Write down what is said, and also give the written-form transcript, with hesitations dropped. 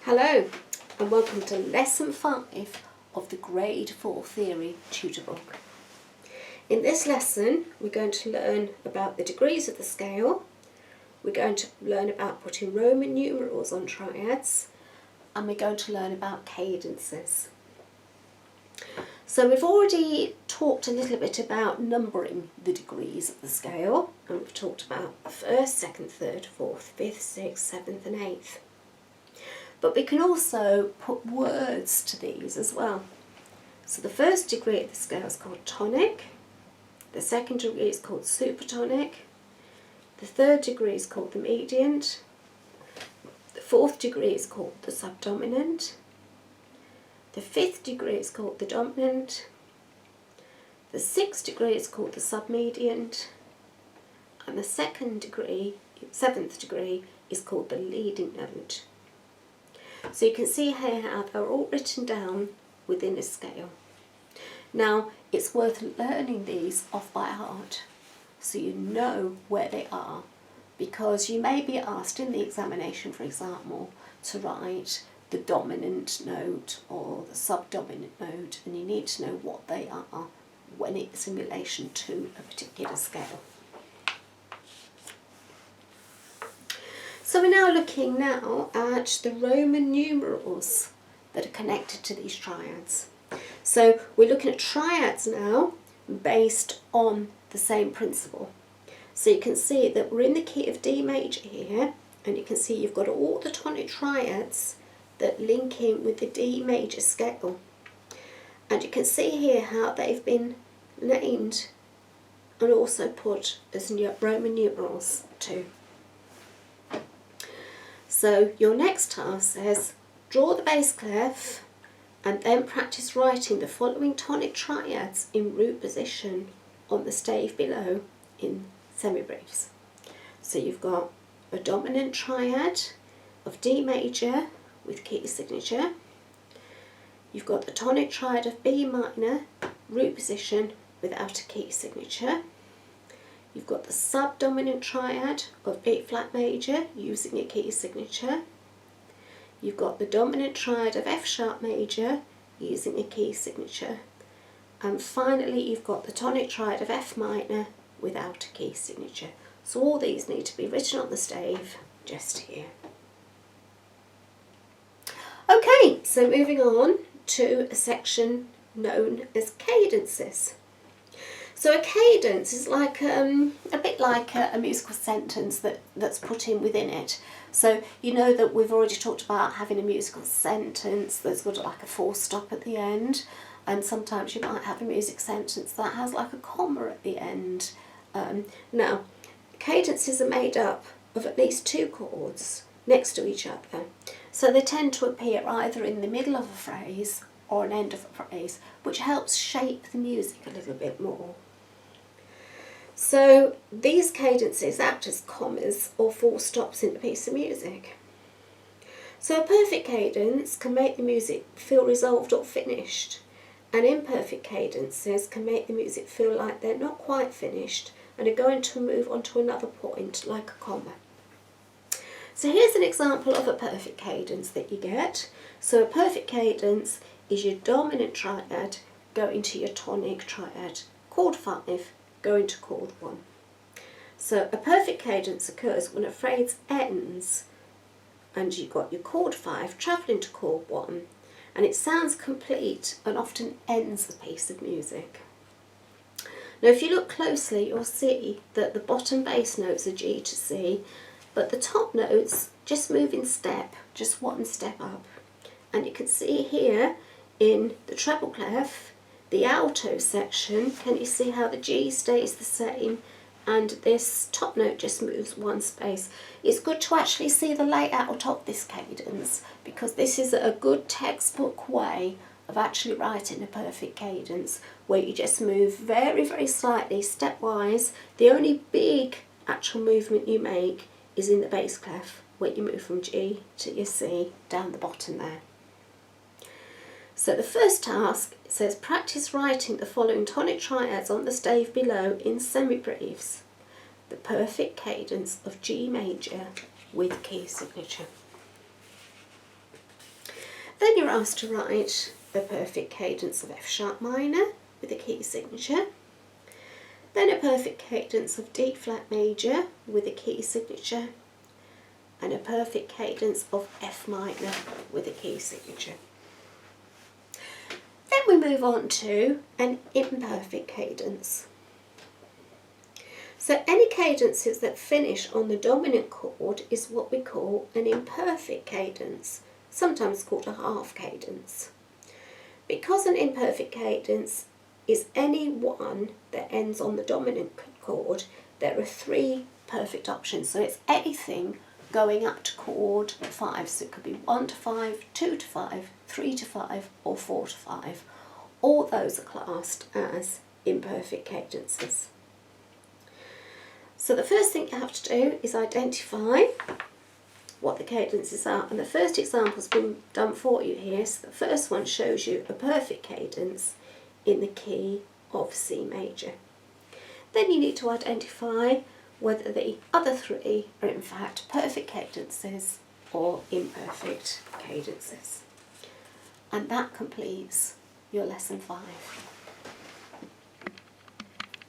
Hello and welcome to Lesson 5 of the Grade 4 Theory Tutor Book. In this lesson we're going to learn about the degrees of the scale, we're going to learn about putting Roman numerals on triads, and we're going to learn about cadences. So we've already talked a little bit about numbering the degrees of the scale, and we've talked about the first, second, third, fourth, fifth, sixth, seventh and eighth. But we can also put words to these as well. So the first degree of the scale is called tonic, the second degree is called supertonic, the third degree is called the median, the fourth degree is called the subdominant, the fifth degree is called the dominant, the sixth degree is called the submedian, and the seventh degree is called the leading note. So you can see here how they're all written down within a scale. Now it's worth learning these off by heart so you know where they are, because you may be asked in the examination, for example, to write the dominant note or the subdominant note, and you need to know what they are when it's in relation to a particular scale. So we're now looking at the Roman numerals that are connected to these triads. So we're looking at triads now based on the same principle. So you can see that we're in the key of D major here, and you can see you've got all the tonic triads that link in with the D major scale. And you can see here how they've been named and also put as Roman numerals too. So your next task says draw the bass clef and then practice writing the following tonic triads in root position on the stave below in semibriefs. So you've got a dominant triad of D major with key signature. You've got the tonic triad of B minor, root position without a key signature. You've got the subdominant triad of B flat major using a key signature. You've got the dominant triad of F sharp major using a key signature. And finally you've got the tonic triad of F minor without a key signature. So all these need to be written on the stave just here. Okay, so moving on to a section known as cadences. So a cadence is like a bit like a musical sentence that's put in within it. So you know that we've already talked about having a musical sentence that's got like a full stop at the end, and sometimes you might have a music sentence that has like a comma at the end. Now, cadences are made up of at least two chords next to each other. So they tend to appear either in the middle of a phrase or an end of a phrase, which helps shape the music a little bit more. So these cadences act as commas or full stops in a piece of music. So a perfect cadence can make the music feel resolved or finished, and imperfect cadences can make the music feel like they're not quite finished and are going to move on to another point like a comma. So here's an example of a perfect cadence that you get. So a perfect cadence is your dominant triad going to your tonic triad, chord 5 going to chord 1. So a perfect cadence occurs when a phrase ends and you've got your chord 5 travelling to chord 1, and it sounds complete and often ends the piece of music. Now if you look closely you'll see that the bottom bass notes are G to C, but the top notes just move in step, just one step up. And you can see here in the treble clef, the alto section, can you see how the G stays the same and this top note just moves one space? It's good to actually see the layout of this cadence, because this is a good textbook way of actually writing a perfect cadence, where you just move very, very slightly stepwise. The only big actual movement you make is in the bass clef, where you move from G to your C down the bottom there. So the first task says practice writing the following tonic triads on the stave below in semibriefs. The perfect cadence of G major with key signature. Then you're asked to write a perfect cadence of F sharp minor with a key signature, then a perfect cadence of D flat major with a key signature, and a perfect cadence of F minor with a key signature. Then we move on to an imperfect cadence. So any cadences that finish on the dominant chord is what we call an imperfect cadence, sometimes called a half cadence. Because an imperfect cadence is any one that ends on the dominant chord, there are three perfect options. So it's anything going up to chord 5. So it could be 1 to 5, 2 to 5, 3 to 5, or 4 to 5. All those are classed as imperfect cadences. So the first thing you have to do is identify what the cadences are, and the first example's been done for you here. So the first one shows you a perfect cadence in the key of C major. Then you need to identify whether the other three are in fact perfect cadences or imperfect cadences. And that completes your lesson 5.